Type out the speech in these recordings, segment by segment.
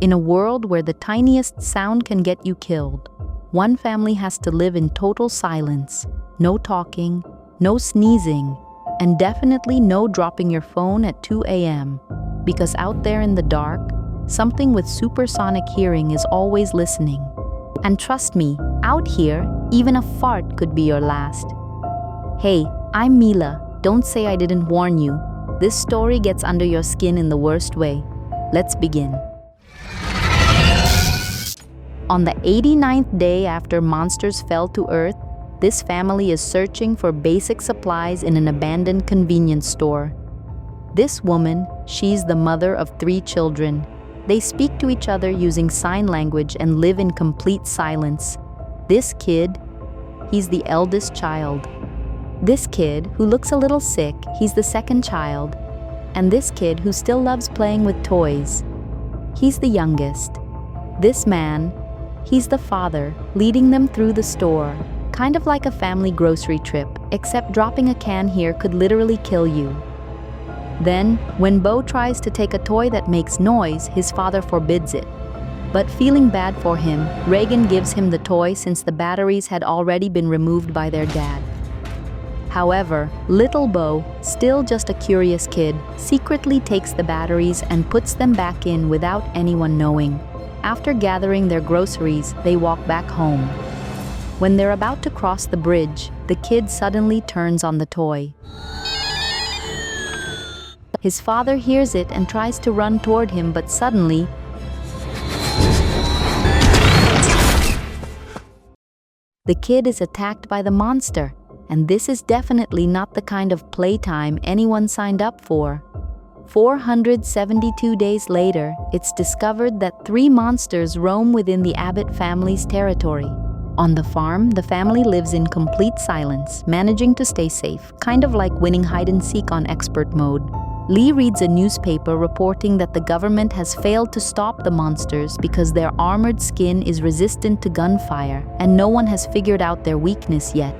In a world where the tiniest sound can get you killed, one family has to live in total silence. No talking, no sneezing, and definitely no dropping your phone at 2 a.m. Because out there in the dark, something with supersonic hearing is always listening. And trust me, out here, even a fart could be your last. Hey, I'm Mila. Don't say I didn't warn you. This story gets under your skin in the worst way. Let's begin. On the 89th day after monsters fell to Earth, this family is searching for basic supplies in an abandoned convenience store. This woman, she's the mother of 3 children. They speak to each other using sign language and live in complete silence. This kid, he's the eldest child. This kid, who looks a little sick, he's the second child. And this kid, who still loves playing with toys, he's the youngest. This man, he's the father, leading them through the store. Kind of like a family grocery trip, except dropping a can here could literally kill you. Then, when Bo tries to take a toy that makes noise, his father forbids it. But feeling bad for him, Reagan gives him the toy since the batteries had already been removed by their dad. However, little Bo, still just a curious kid, secretly takes the batteries and puts them back in without anyone knowing. After gathering their groceries, they walk back home. When they're about to cross the bridge, the kid suddenly turns on the toy. His father hears it and tries to run toward him, but suddenly, the kid is attacked by the monster, and this is definitely not the kind of playtime anyone signed up for. 472 days later, it's discovered that 3 monsters roam within the Abbott family's territory. On the farm, the family lives in complete silence, managing to stay safe, kind of like winning hide-and-seek on expert mode. Lee reads a newspaper reporting that the government has failed to stop the monsters because their armored skin is resistant to gunfire, and no one has figured out their weakness yet.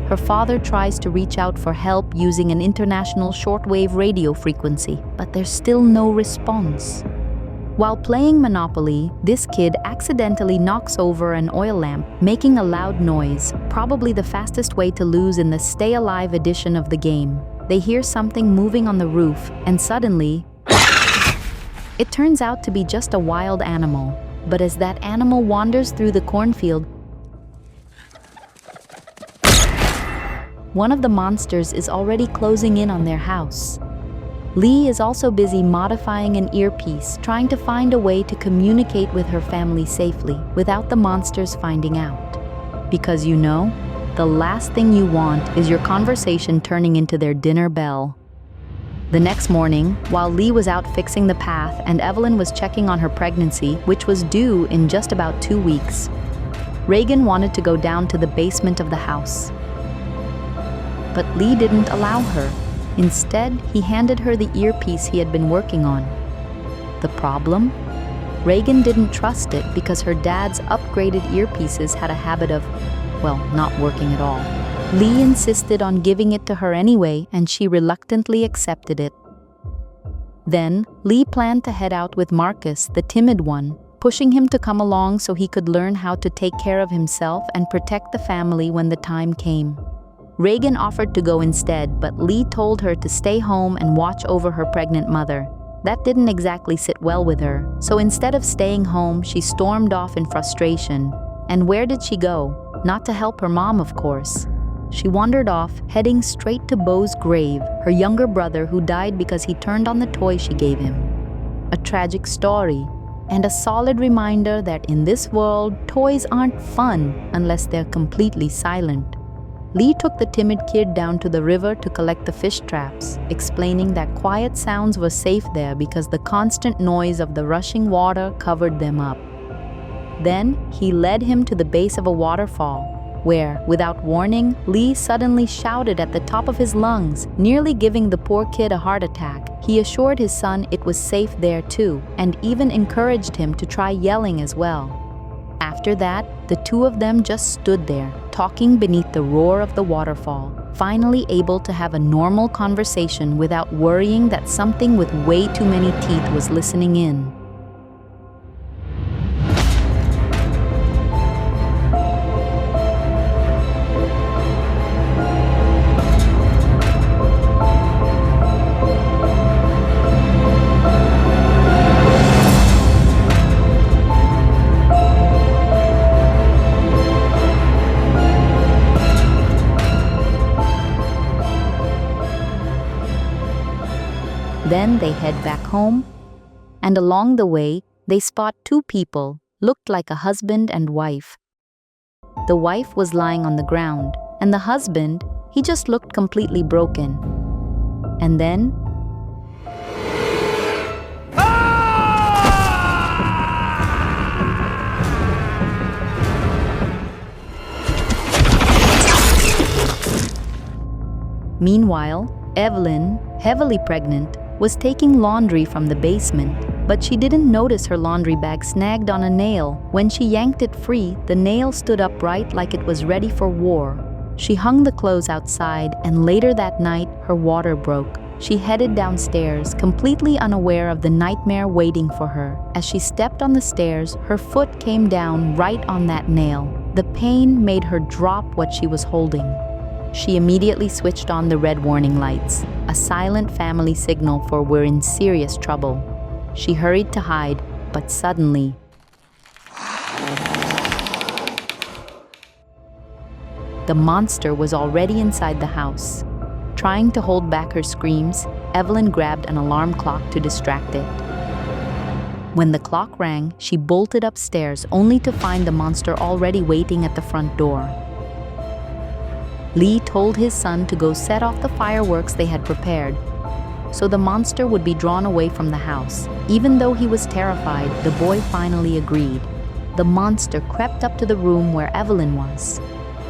Her father tries to reach out for help using an international shortwave radio frequency, but there's still no response. While playing Monopoly, this kid accidentally knocks over an oil lamp, making a loud noise, probably the fastest way to lose in the Stay Alive edition of the game. They hear something moving on the roof, and suddenly, it turns out to be just a wild animal. But as that animal wanders through the cornfield, one of the monsters is already closing in on their house. Lee is also busy modifying an earpiece, trying to find a way to communicate with her family safely without the monsters finding out. Because you know, the last thing you want is your conversation turning into their dinner bell. The next morning, while Lee was out fixing the path and Evelyn was checking on her pregnancy, which was due in just about 2 weeks, Reagan wanted to go down to the basement of the house. But Lee didn't allow her. Instead, he handed her the earpiece he had been working on. The problem? Reagan didn't trust it because her dad's upgraded earpieces had a habit of, well, not working at all. Lee insisted on giving it to her anyway, and she reluctantly accepted it. Then, Lee planned to head out with Marcus, the timid one, pushing him to come along so he could learn how to take care of himself and protect the family when the time came. Reagan offered to go instead, but Lee told her to stay home and watch over her pregnant mother. That didn't exactly sit well with her, so instead of staying home, she stormed off in frustration. And where did she go? Not to help her mom, of course. She wandered off, heading straight to Bo's grave, her younger brother who died because he turned on the toy she gave him. A tragic story, and a solid reminder that in this world, toys aren't fun unless they're completely silent. Lee took the timid kid down to the river to collect the fish traps, explaining that quiet sounds were safe there because the constant noise of the rushing water covered them up. Then, he led him to the base of a waterfall, where, without warning, Lee suddenly shouted at the top of his lungs, nearly giving the poor kid a heart attack. He assured his son it was safe there too, and even encouraged him to try yelling as well. After that, the two of them just stood there, talking beneath the roar of the waterfall, finally able to have a normal conversation without worrying that something with way too many teeth was listening in. Then they head back home, and along the way, they spot two people, looked like a husband and wife. The wife was lying on the ground, and the husband, he just looked completely broken. And then, meanwhile, Evelyn, heavily pregnant, was taking laundry from the basement, but she didn't notice her laundry bag snagged on a nail. When she yanked it free, the nail stood upright like it was ready for war. She hung the clothes outside, and later that night, her water broke. She headed downstairs, completely unaware of the nightmare waiting for her. As she stepped on the stairs, her foot came down right on that nail. The pain made her drop what she was holding. She immediately switched on the red warning lights, a silent family signal for we're in serious trouble. She hurried to hide, but suddenly, the monster was already inside the house. Trying to hold back her screams, Evelyn grabbed an alarm clock to distract it. When the clock rang, she bolted upstairs only to find the monster already waiting at the front door. Lee told his son to go set off the fireworks they had prepared, so the monster would be drawn away from the house. Even though he was terrified, the boy finally agreed. The monster crept up to the room where Evelyn was.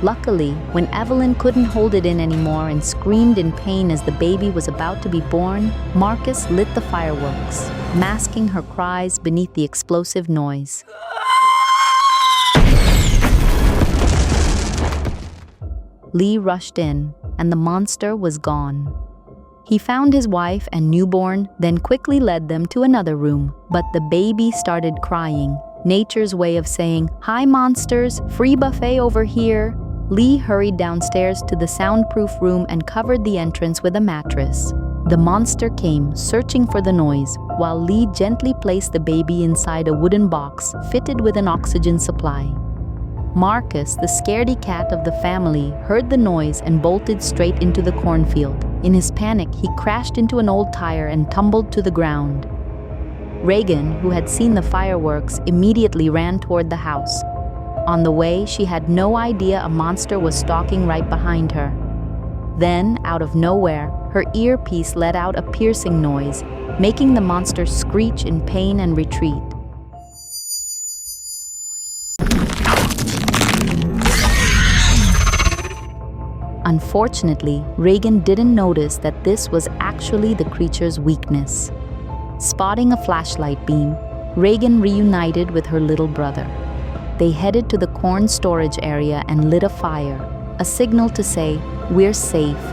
Luckily, when Evelyn couldn't hold it in anymore and screamed in pain as the baby was about to be born, Marcus lit the fireworks, masking her cries beneath the explosive noise. Lee rushed in, and the monster was gone. He found his wife and newborn, then quickly led them to another room. But the baby started crying, nature's way of saying, "Hi monsters, free buffet over here." Lee hurried downstairs to the soundproof room and covered the entrance with a mattress. The monster came, searching for the noise, while Lee gently placed the baby inside a wooden box fitted with an oxygen supply. Marcus, the scaredy cat of the family, heard the noise and bolted straight into the cornfield. In his panic, he crashed into an old tire and tumbled to the ground. Reagan, who had seen the fireworks, immediately ran toward the house. On the way, she had no idea a monster was stalking right behind her. Then, out of nowhere, her earpiece let out a piercing noise, making the monster screech in pain and retreat. Unfortunately, Reagan didn't notice that this was actually the creature's weakness. Spotting a flashlight beam, Reagan reunited with her little brother. They headed to the corn storage area and lit a fire, a signal to say, "We're safe,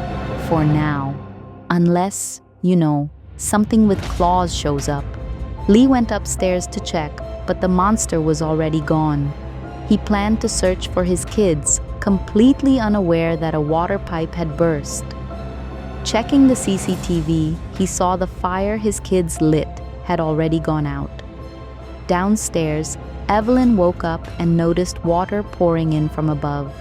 for now. Unless, something with claws shows up." Lee went upstairs to check, but the monster was already gone. He planned to search for his kids, completely unaware that a water pipe had burst. Checking the CCTV, he saw the fire his kids lit had already gone out. Downstairs, Evelyn woke up and noticed water pouring in from above.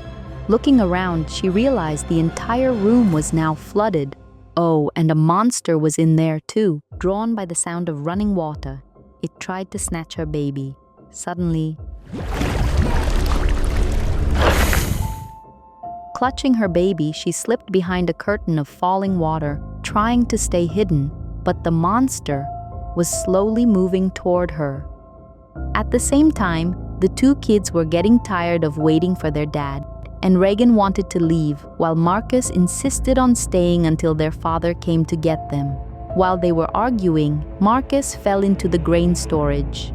Looking around, she realized the entire room was now flooded. Oh, and a monster was in there too. Drawn by the sound of running water, it tried to snatch her baby. Suddenly, clutching her baby, she slipped behind a curtain of falling water, trying to stay hidden, but the monster was slowly moving toward her. At the same time, the two kids were getting tired of waiting for their dad, and Reagan wanted to leave, while Marcus insisted on staying until their father came to get them. While they were arguing, Marcus fell into the grain storage.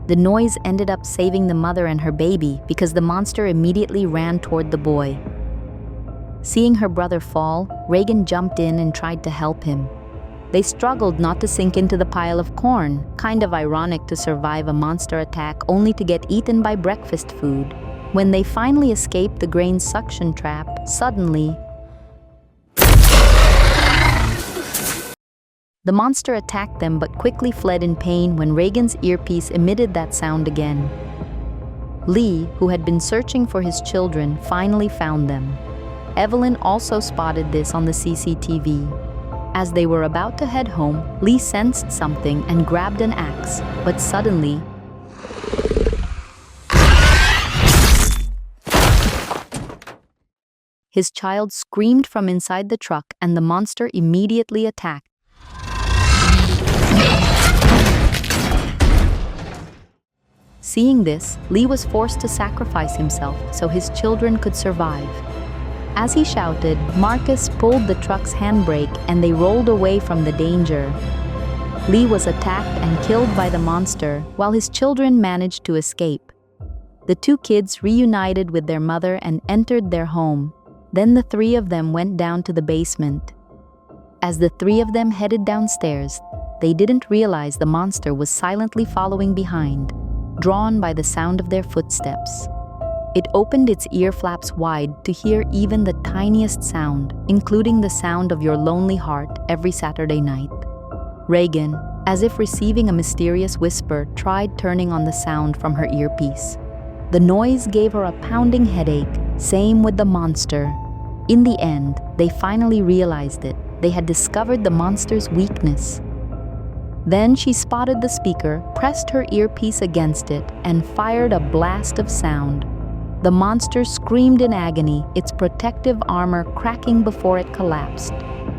The noise ended up saving the mother and her baby because the monster immediately ran toward the boy. Seeing her brother fall, Reagan jumped in and tried to help him. They struggled not to sink into the pile of corn, kind of ironic to survive a monster attack only to get eaten by breakfast food. When they finally escaped the grain suction trap, suddenly, the monster attacked them but quickly fled in pain when Reagan's earpiece emitted that sound again. Lee, who had been searching for his children, finally found them. Evelyn also spotted this on the CCTV. As they were about to head home, Lee sensed something and grabbed an axe, but suddenly, his child screamed from inside the truck and the monster immediately attacked. Seeing this, Lee was forced to sacrifice himself so his children could survive. As he shouted, Marcus pulled the truck's handbrake and they rolled away from the danger. Lee was attacked and killed by the monster while his children managed to escape. The two kids reunited with their mother and entered their home. Then the three of them went down to the basement. As the three of them headed downstairs, they didn't realize the monster was silently following behind, drawn by the sound of their footsteps. It opened its ear flaps wide to hear even the tiniest sound, including the sound of your lonely heart every Saturday night. Reagan, as if receiving a mysterious whisper, tried turning on the sound from her earpiece. The noise gave her a pounding headache, same with the monster. In the end, they finally realized it. They had discovered the monster's weakness. Then she spotted the speaker, pressed her earpiece against it, and fired a blast of sound. The monster screamed in agony, its protective armor cracking before it collapsed.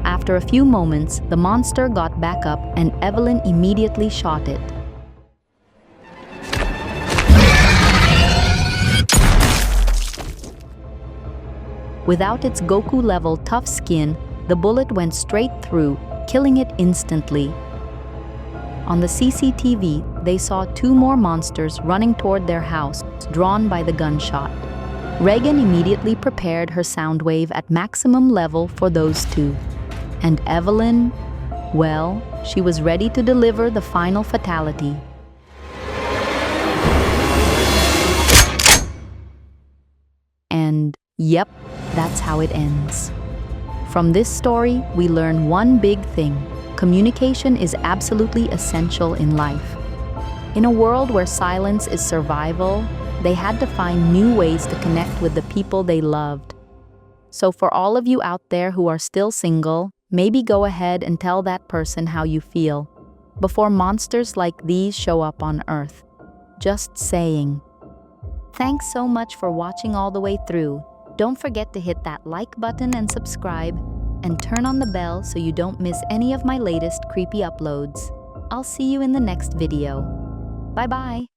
After a few moments, the monster got back up and Evelyn immediately shot it. Without its Goku-level tough skin, the bullet went straight through, killing it instantly. On the CCTV, they saw two more monsters running toward their house, drawn by the gunshot. Reagan immediately prepared her sound wave at maximum level for those two. And Evelyn, well, she was ready to deliver the final fatality. And, yep, that's how it ends. From this story, we learn one big thing. Communication is absolutely essential in life. In a world where silence is survival, they had to find new ways to connect with the people they loved. So for all of you out there who are still single, maybe go ahead and tell that person how you feel before monsters like these show up on Earth. Just saying. Thanks so much for watching all the way through. Don't forget to hit that like button and subscribe, and turn on the bell so you don't miss any of my latest creepy uploads. I'll see you in the next video. Bye-bye.